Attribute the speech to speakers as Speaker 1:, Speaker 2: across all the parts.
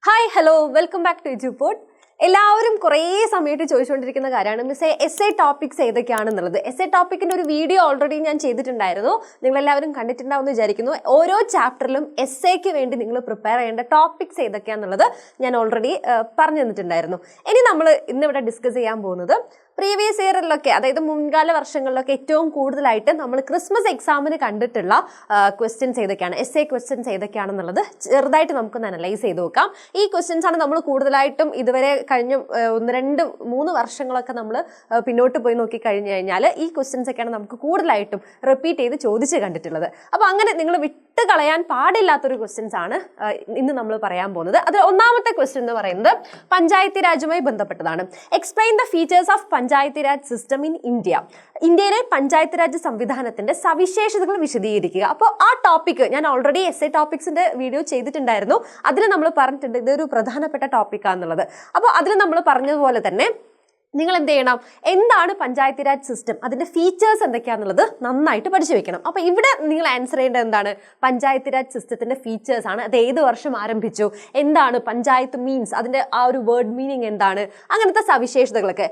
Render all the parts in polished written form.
Speaker 1: Hi hello welcome back to EduPod. എല്ലാവരും കുറേ സമയത്ത് ചോദിച്ചുകൊണ്ടിരിക്കുന്ന കാര്യമാണ് മിസ്സേ എസ് എ ടോപ്പിക്സ് ഏതൊക്കെയാണെന്നുള്ളത്. എസ് എ ടോപ്പിക്കിൻ്റെ ഒരു വീഡിയോ ഓൾറെഡി ഞാൻ ചെയ്തിട്ടുണ്ടായിരുന്നു, നിങ്ങളെല്ലാവരും കണ്ടിട്ടുണ്ടാവുമെന്ന് വിചാരിക്കുന്നു. ഓരോ ചാപ്റ്ററിലും എസ് എക്ക് വേണ്ടി നിങ്ങൾ പ്രിപ്പയർ ചെയ്യേണ്ട ടോപ്പിക്സ് ഏതൊക്കെയാണെന്നുള്ളത് ഞാൻ ഓൾറെഡി പറഞ്ഞു തന്നിട്ടുണ്ടായിരുന്നു. ഇനി നമ്മൾ ഇന്നിവിടെ ഡിസ്കസ് ചെയ്യാൻ പോകുന്നത് പ്രീവിയസ് ഇയറിലൊക്കെ, അതായത് മുൻകാല വർഷങ്ങളിലൊക്കെ ഏറ്റവും കൂടുതലായിട്ട് നമ്മൾ ക്രിസ്മസ് എക്സാമിന് കണ്ടിട്ടുള്ള ക്വസ്റ്റ്യൻസ് ഏതൊക്കെയാണ്, എസ് എ ക്വസ്റ്റ്യൻസ് ഏതൊക്കെയാണെന്നുള്ളത് ചെറുതായിട്ട് നമുക്കൊന്ന് അനലൈസ് ചെയ്ത് നോക്കാം. ഈ ക്വസ്റ്റ്യൻസ് ആണ് നമ്മൾ കൂടുതലായിട്ടും ഇതുവരെ കഴിഞ്ഞ 1-2-3 വർഷങ്ങളൊക്കെ നമ്മൾ പിന്നോട്ട് പോയി നോക്കി കഴിഞ്ഞു കഴിഞ്ഞാൽ ഈ ക്വസ്റ്റ്യൻസ് ഒക്കെയാണ് നമുക്ക് കൂടുതലായിട്ടും റിപ്പീറ്റ് ചെയ്ത് ചോദിച്ച് കണ്ടിട്ടുള്ളത്. അപ്പോൾ അങ്ങനെ നിങ്ങൾ വിട്ട് കളയാൻ പാടില്ലാത്തൊരു ക്വസ്റ്റ്യൻസ് ആണ് ഇന്ന് നമ്മൾ പറയാൻ പോകുന്നത്. അത് ഒന്നാമത്തെ ക്വസ്റ്റ്യൻ എന്ന് പറയുന്നത് പഞ്ചായത്തി രാജുമായി ബന്ധപ്പെട്ടതാണ്. Explain the features of Panchayati Raj system in India. ഇന്ത്യയിലെ പഞ്ചായത്ത് രാജ് സംവിധാനത്തിന്റെ സവിശേഷതകൾ വിശദീകരിക്കുക. അപ്പോൾ ആ ടോപ്പിക് ഞാൻ ഓൾറെഡി എസ് എ ടോപ്പിക്സിന്റെ വീഡിയോ ചെയ്തിട്ടുണ്ടായിരുന്നു. അതിൽ നമ്മൾ പറഞ്ഞിട്ടുണ്ട് ഇതൊരു പ്രധാനപ്പെട്ട ടോപ്പിക്കാന്നുള്ളത്. അപ്പോൾ അതിൽ നമ്മൾ പറഞ്ഞതുപോലെ തന്നെ നിങ്ങൾ എന്ത് ചെയ്യണം, എന്താണ് പഞ്ചായത്ത് രാജ് സിസ്റ്റം, അതിന്റെ ഫീച്ചേഴ്സ് എന്തൊക്കെയാണെന്നുള്ളത് നന്നായിട്ട് പഠിച്ചു വെക്കണം. അപ്പോൾ ഇവിടെ നിങ്ങൾ ആൻസർ ചെയ്യേണ്ടത് എന്താണ്, പഞ്ചായത്ത് രാജ് സിസ്റ്റത്തിന്റെ ഫീച്ചേഴ്സ് ആണ്. അത് ഏത് വർഷം ആരംഭിച്ചു, എന്താണ് പഞ്ചായത്ത് മീൻസ്, അതിന്റെ ആ ഒരു വേർഡ് മീനിങ് എന്താണ്, അങ്ങനത്തെ സവിശേഷതകളൊക്കെ,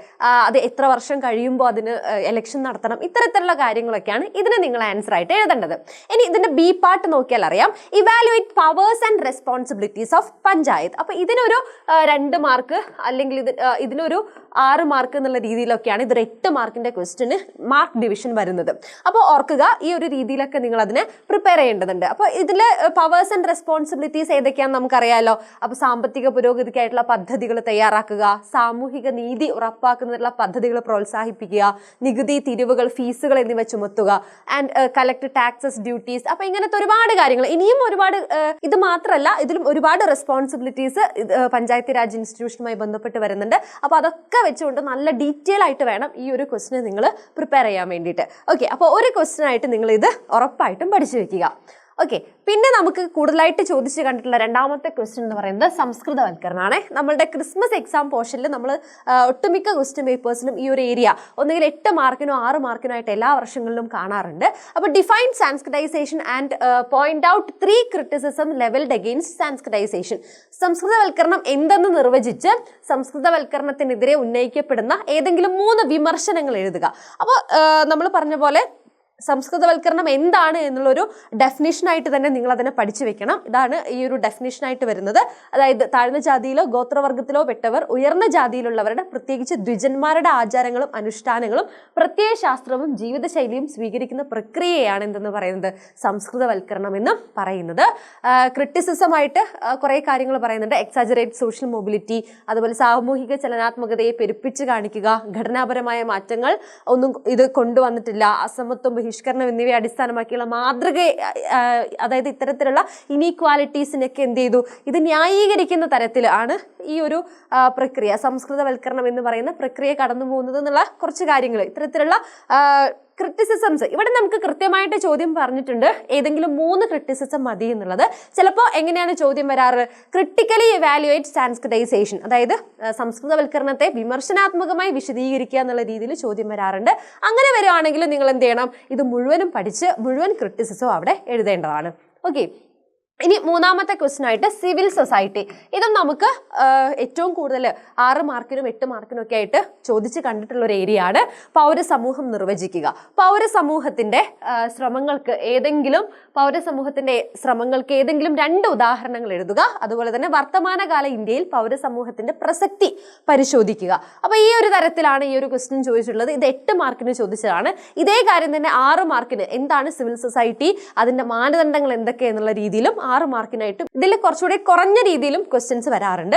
Speaker 1: അത് എത്ര വർഷം കഴിയുമ്പോൾ അതിന് ഇലക്ഷൻ നടത്തണം, ഇത്തരത്തിലുള്ള കാര്യങ്ങളൊക്കെയാണ് ഇതിന് നിങ്ങൾ ആൻസർ ആയിട്ട് എഴുതേണ്ടത്. ഇനി ഇതിന്റെ ബി പാർട്ട് നോക്കിയാൽ അറിയാം, evaluate powers and responsibilities of panchayat. അപ്പോൾ ഇതിനൊരു 2 മാർക്ക് അല്ലെങ്കിൽ ഇതിനൊരു 6 മാർക്ക് എന്നുള്ള രീതിയിലൊക്കെയാണ് ഇതൊരു 8 മാർക്കിന്റെ ക്വസ്റ്റ്യന് മാർക്ക് ഡിവിഷൻ വരുന്നത്. അപ്പോൾ ഓർക്കുക, ഈ ഒരു രീതിയിലൊക്കെ നിങ്ങൾ അതിനെ പ്രിപ്പയർ ചെയ്യേണ്ടതുണ്ട്. അപ്പോൾ ഇതിൽ പവേഴ്സ് ആൻഡ് റെസ്പോൺസിബിലിറ്റീസ് ഏതൊക്കെയാണെന്ന് നമുക്കറിയാമല്ലോ. അപ്പോൾ സാമ്പത്തിക പുരോഗതിക്കായിട്ടുള്ള പദ്ധതികൾ തയ്യാറാക്കുക, സാമൂഹിക നീതി ഉറപ്പാക്കുന്നതിനുള്ള പദ്ധതികൾ പ്രോത്സാഹിപ്പിക്കുക, നികുതി, തിരിവുകൾ, ഫീസുകൾ എന്നിവ ചുമത്തുക, ആൻഡ് കളക്ട് ടാക്സസ്, ഡ്യൂട്ടീസ്. അപ്പോൾ ഇങ്ങനത്തെ ഒരുപാട് കാര്യങ്ങൾ, ഇനിയും ഒരുപാട്, ഇത് മാത്രമല്ല ഇതിലും ഒരുപാട് റെസ്പോൺസിബിലിറ്റീസ് പഞ്ചായത്ത് രാജ് ഇൻസ്റ്റിറ്റ്യൂഷനുമായി ബന്ധപ്പെട്ട് വരുന്നുണ്ട്. അപ്പോൾ അതൊക്കെ വെച്ചുകൊണ്ട് നല്ല ഡീറ്റെയിൽ ആയിട്ട് വേണം ഈ ഒരു ക്വസ്റ്റിനെ നിങ്ങൾ പ്രിപ്പയർ ചെയ്യാൻ വേണ്ടിയിട്ട്. ഓക്കെ, അപ്പോൾ ഒരു ക്വസ്റ്റ്യൻ ആയിട്ട് നിങ്ങൾ ഇത് ഉറപ്പായിട്ടും പഠിച്ചു വെക്കുക. ഓക്കെ, പിന്നെ നമുക്ക് കൂടുതലായിട്ട് ചോദിച്ച് കണ്ടിട്ടുള്ള രണ്ടാമത്തെ ക്വസ്റ്റ്യൻ എന്ന് പറയുന്നത് സംസ്കൃതവൽക്കരണമാണ്. നമ്മളുടെ ക്രിസ്മസ് എക്സാം പോർഷനിൽ നമ്മൾ ഒട്ടുമിക്ക ക്വസ്റ്റ്യൻ പേപ്പേഴ്സിലും ഈ ഒരു ഏരിയ ഒന്നുകിൽ 8 മാർക്കിനോ 6 മാർക്കിനോ ആയിട്ട് എല്ലാ വർഷങ്ങളിലും കാണാറുണ്ട്. അപ്പോൾ define sanskritisation and point out 3 criticism levelled against sanskritisation. സംസ്കൃതവൽക്കരണം എന്തെന്ന് നിർവചിച്ച് സംസ്കൃതവൽക്കരണത്തിനെതിരെ ഉന്നയിക്കപ്പെടുന്ന ഏതെങ്കിലും 3 വിമർശനങ്ങൾ എഴുതുക. അപ്പോൾ നമ്മൾ പറഞ്ഞ പോലെ സംസ്കൃതവൽക്കരണം എന്താണ് എന്നുള്ളൊരു ഡെഫിനിഷനായിട്ട് തന്നെ നിങ്ങൾ അതിനെ പഠിച്ചു വെക്കണം. ഇതാണ് ഈ ഒരു ഡെഫിനിഷനായിട്ട് വരുന്നത്. അതായത് താഴ്ന്ന ജാതിയിലോ ഗോത്രവർഗത്തിലോ പെട്ടവർ ഉയർന്ന ജാതിയിലുള്ളവരുടെ, പ്രത്യേകിച്ച് ദ്വിജന്മാരുടെ ആചാരങ്ങളും അനുഷ്ഠാനങ്ങളും പ്രത്യയശാസ്ത്രവും ജീവിതശൈലിയും സ്വീകരിക്കുന്ന പ്രക്രിയയാണ് എന്തെന്ന് പറയുന്നത്, സംസ്കൃതവൽക്കരണം എന്ന് പറയുന്നത്. ക്രിറ്റിസിസമായിട്ട് കുറേ കാര്യങ്ങൾ പറയുന്നുണ്ട്. എക്സാജറേറ്റ് സോഷ്യൽ മൊബിലിറ്റി, അതുപോലെ സാമൂഹിക ചലനാത്മകതയെ പെരുപ്പിച്ച് കാണിക്കുക, ഘടനാപരമായ മാറ്റങ്ങൾ ഒന്നും ഇത് കൊണ്ടുവന്നിട്ടില്ല, അസമത്വം, ബഹിഷ്കരണം എന്നിവയെ അടിസ്ഥാനമാക്കിയുള്ള മാതൃക, അതായത് ഇത്തരത്തിലുള്ള ഇനീക്വാലിറ്റീസിനൊക്കെ എന്ത് ചെയ്തു, ഇത് ന്യായീകരിക്കുന്ന തരത്തിലാണ് ഈ ഒരു പ്രക്രിയ, സംസ്കൃതവൽക്കരണം എന്ന് പറയുന്ന പ്രക്രിയ കടന്നു പോകുന്നത് എന്നുള്ള കുറച്ച് കാര്യങ്ങൾ, ഇത്തരത്തിലുള്ള ക്രിറ്റിസിസംസ്. ഇവിടെ നമുക്ക് കൃത്യമായിട്ട് ചോദ്യം പറഞ്ഞിട്ടുണ്ട്, ഏതെങ്കിലും 3 ക്രിറ്റിസിസം മതി എന്നുള്ളത്. ചിലപ്പോൾ എങ്ങനെയാണ് ചോദ്യം വരാറ്, ക്രിട്ടിക്കലി ഇവാലുവേറ്റ് സാൻസ്ക്രിറ്റൈസേഷൻ, അതായത് സംസ്കൃതവൽക്കരണത്തെ വിമർശനാത്മകമായി വിശദീകരിക്കുക എന്നുള്ള രീതിയിൽ ചോദ്യം വരാറുണ്ട്. അങ്ങനെ വരുവാണെങ്കിൽ നിങ്ങൾ എന്ത് ചെയ്യണം, ഇത് മുഴുവനും പഠിച്ച് മുഴുവൻ ക്രിറ്റിസിസവും അവിടെ എഴുതേണ്ടതാണ്. ഓക്കെ, ഇനി മൂന്നാമത്തെ ക്വസ്റ്റ്യൻ ആയിട്ട് സിവിൽ സൊസൈറ്റി. ഇതും നമുക്ക് ഏറ്റവും കൂടുതൽ 6 മാർക്കിനും 8 മാർക്കിനും ഒക്കെ ആയിട്ട് ചോദിച്ച് കണ്ടിട്ടുള്ള ഒരു ഏരിയ ആണ്. പൗരസമൂഹം നിർവചിക്കുക. പൗരസമൂഹത്തിന്റെ ശ്രമങ്ങൾക്ക് ഏതെങ്കിലും 2 ഉദാഹരണങ്ങൾ എഴുതുക. അതുപോലെ തന്നെ വർത്തമാനകാല ഇന്ത്യയിൽ പൗരസമൂഹത്തിന്റെ പ്രസക്തി പരിശോധിക്കുക. അപ്പോൾ ഈ ഒരു തരത്തിലാണ് ഈ ഒരു ക്വസ്റ്റ്യൻ ചോദിച്ചിട്ടുള്ളത്. ഇത് 8 മാർക്കിന് ചോദിച്ചതാണ്. ഇതേ കാര്യം തന്നെ 6 മാർക്കിന് എന്താണ് സിവിൽ സൊസൈറ്റി, അതിന്റെ മാനദണ്ഡങ്ങൾ എന്തൊക്കെ എന്നുള്ള രീതിയിലും 6 മാർക്കിനായിട്ടും ഇതിൽ കുറച്ചുകൂടി കുറഞ്ഞ രീതിയിലും ക്വസ്റ്റ്യൻസ് വരാറുണ്ട്.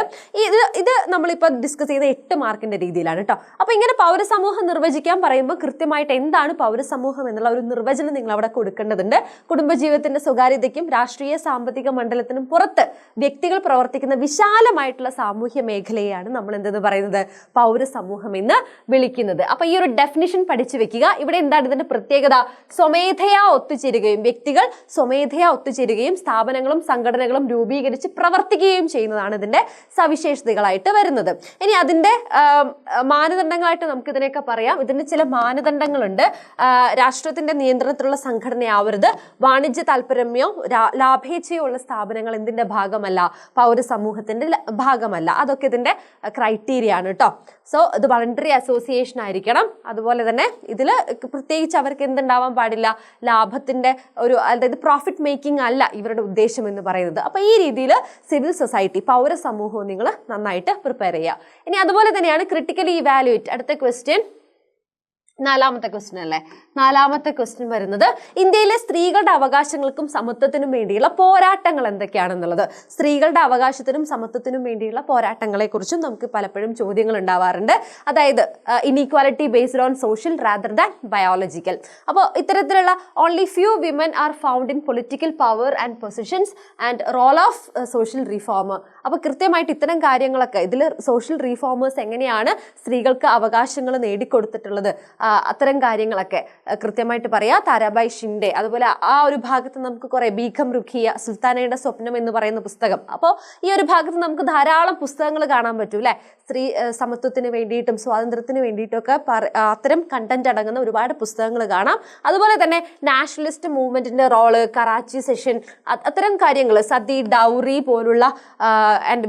Speaker 1: ഇത് നമ്മളിപ്പോൾ ഡിസ്കസ് ചെയ്ത 8 മാർക്കിന്റെ രീതിയിലാണ് കേട്ടോ. അപ്പോൾ ഇങ്ങനെ പൗരസമൂഹം നിർവചിക്കാൻ പറയുമ്പോൾ കൃത്യമായിട്ട് എന്താണ് പൗരസമൂഹം എന്നുള്ള ഒരു നിർവചനം നിങ്ങൾ അവിടെ കൊടുക്കേണ്ടതുണ്ട്. കുടുംബജീവിതത്തിന്റെ സ്വകാര്യതയ്ക്കും രാഷ്ട്രീയ സാമ്പത്തിക മണ്ഡലത്തിനും പുറത്ത് വ്യക്തികൾ പ്രവർത്തിക്കുന്ന വിശാലമായിട്ടുള്ള സാമൂഹ്യ മേഖലയാണ് നമ്മൾ എന്തെന്ന് പറയുന്നത്, പൗരസമൂഹം എന്ന് വിളിക്കുന്നത്. അപ്പോൾ ഈ ഒരു ഡെഫിനിഷൻ പഠിച്ചു വെക്കുക. ഇവിടെ എന്താണ് ഇതിന്റെ പ്രത്യേകത, സ്വമേധയാ ഒത്തുചേരുകയും, വ്യക്തികൾ സ്വമേധയാ ഒത്തുചേരുകയും സ്ഥാപന സ്ഥാപനങ്ങളും സംഘടനകളും രൂപീകരിച്ച് പ്രവർത്തിക്കുകയും ചെയ്യുന്നതാണ് ഇതിന്റെ സവിശേഷതകളായിട്ട് വരുന്നത്. ഇനി അതിന്റെ മാനദണ്ഡങ്ങളായിട്ട് നമുക്ക് ഇതിനെയൊക്കെ പറയാം. ഇതിന് ചില മാനദണ്ഡങ്ങളുണ്ട്. രാഷ്ട്രത്തിന്റെ നിയന്ത്രണത്തിലുള്ള സംഘടനയാവരുത്, വാണിജ്യ താല്പര്യമോ ലാഭേച്ഛയോ ഉള്ള സ്ഥാപനങ്ങൾ എന്തിന്റെ ഭാഗമല്ല, പൗരസമൂഹത്തിന്റെ ഭാഗമല്ല. അതൊക്കെ ഇതിന്റെ ക്രൈറ്റീരിയ ആണ് കേട്ടോ. സോ ഇത് വളണ്ടറി അസോസിയേഷൻ ആയിരിക്കണം. അതുപോലെ തന്നെ ഇതിൽ പ്രത്യേകിച്ച് അവർക്ക് എന്തുണ്ടാവാൻ പാടില്ല, ലാഭത്തിന്റെ അതായത് പ്രോഫിറ്റ് മേക്കിംഗ് അല്ല ഇവരുടെ ഉദ്ദേശം എന്ന് പറയുന്നത്. അപ്പൊ ഈ രീതിയിൽ സിവിൽ സൊസൈറ്റി, പൗരസമൂഹവും നിങ്ങൾ നന്നായിട്ട് പ്രിപ്പയർ ചെയ്യുക. ഇനി അതുപോലെ തന്നെയാണ് ക്രിട്ടിക്കലി ഇവാലുവേറ്റ്. അടുത്ത ക്വസ്റ്റ്യൻ, നാലാമത്തെ ക്വസ്റ്റ്യൻ അല്ലേ. നാലാമത്തെ ക്വസ്റ്റ്യൻ വരുന്നത് ഇന്ത്യയിലെ സ്ത്രീകളുടെ അവകാശങ്ങൾക്കും സമത്വത്തിനും വേണ്ടിയുള്ള പോരാട്ടങ്ങൾ എന്തൊക്കെയാണെന്നുള്ളത്. സ്ത്രീകളുടെ അവകാശത്തിനും സമത്വത്തിനും വേണ്ടിയുള്ള പോരാട്ടങ്ങളെ കുറിച്ചും നമുക്ക് പലപ്പോഴും ചോദ്യങ്ങൾ ഉണ്ടാവാറുണ്ട്. അതായത് inequality based on social rather than biological. അപ്പോൾ ഇത്തരത്തിലുള്ള only few women are found in political power and positions and role of social reform. അപ്പോൾ കൃത്യമായിട്ട് ഇത്തരം കാര്യങ്ങളൊക്കെ ഇതിൽ സോഷ്യൽ റീഫോമേഴ്സ് എങ്ങനെയാണ് സ്ത്രീകൾക്ക് അവകാശങ്ങൾ നേടിക്കൊടുത്തിട്ടുള്ളത്, അത്തരം കാര്യങ്ങളൊക്കെ കൃത്യമായിട്ട് പറയാം. താരാബായ് ഷിൻഡെ, അതുപോലെ ആ ഒരു ഭാഗത്ത് നമുക്ക് കുറെ, ബീഗം റുഖിയ, സുൽത്താനയുടെ സ്വപ്നം എന്ന് പറയുന്ന പുസ്തകം. അപ്പോൾ ഈ ഒരു ഭാഗത്ത് നമുക്ക് ധാരാളം പുസ്തകങ്ങൾ കാണാൻ പറ്റും അല്ലെ. സ്ത്രീ സമത്വത്തിന് വേണ്ടിയിട്ടും സ്വാതന്ത്ര്യത്തിന് വേണ്ടിയിട്ടും ഒക്കെ അത്തരം കണ്ടന്റ് അടങ്ങുന്ന ഒരുപാട് പുസ്തകങ്ങൾ കാണാം. അതുപോലെ തന്നെ നാഷണലിസ്റ്റ് മൂവ്മെന്റിന്റെ റോള്, കറാച്ചി സെഷൻ, അത്തരം കാര്യങ്ങൾ, സതി, ഡൗറി പോലുള്ള ആൻഡ്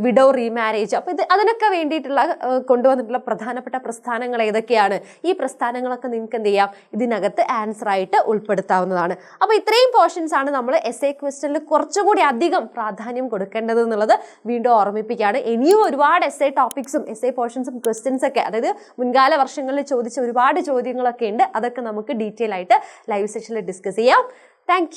Speaker 1: വിഡോ റീമാരേജ്. അപ്പൊ അതിനൊക്കെ വേണ്ടിയിട്ടുള്ള കൊണ്ടുവന്നിട്ടുള്ള പ്രധാനപ്പെട്ട പ്രസ്ഥാനങ്ങൾ ഏതൊക്കെയാണ്, ഈ പ്രസ്ഥാനങ്ങളൊക്കെ നിങ്ങൾക്ക് എന്ത് ചെയ്യാം, ഇതിനകത്ത് ആൻസർ ആയിട്ട് ഉൾപ്പെടുത്താവുന്നതാണ്. അപ്പൊ ഇത്രയും പോർഷൻസ് ആണ് നമ്മൾ എസ്എ ക്വസ്റ്റനിൽ കുറച്ചുകൂടി അധികം പ്രാധാന്യം കൊടുക്കേണ്ടത് എന്നുള്ളത് വീണ്ടും ഓർമ്മിപ്പിക്കുകയാണ്. ഇനിയും ഒരുപാട് എസ്എ ടോപ്പിക്സും എസ്എ പോർഷൻസും ക്വസ്റ്റ്യൻസ് ഒക്കെ, അതായത് മുൻകാല വർഷങ്ങളിൽ ചോദിച്ച ഒരുപാട് ചോദ്യങ്ങളൊക്കെ ഉണ്ട്. അതൊക്കെ നമുക്ക് ഡീറ്റെയിൽ ആയിട്ട് ലൈവ് സെഷനിൽ ഡിസ്കസ് ചെയ്യാം. താങ്ക്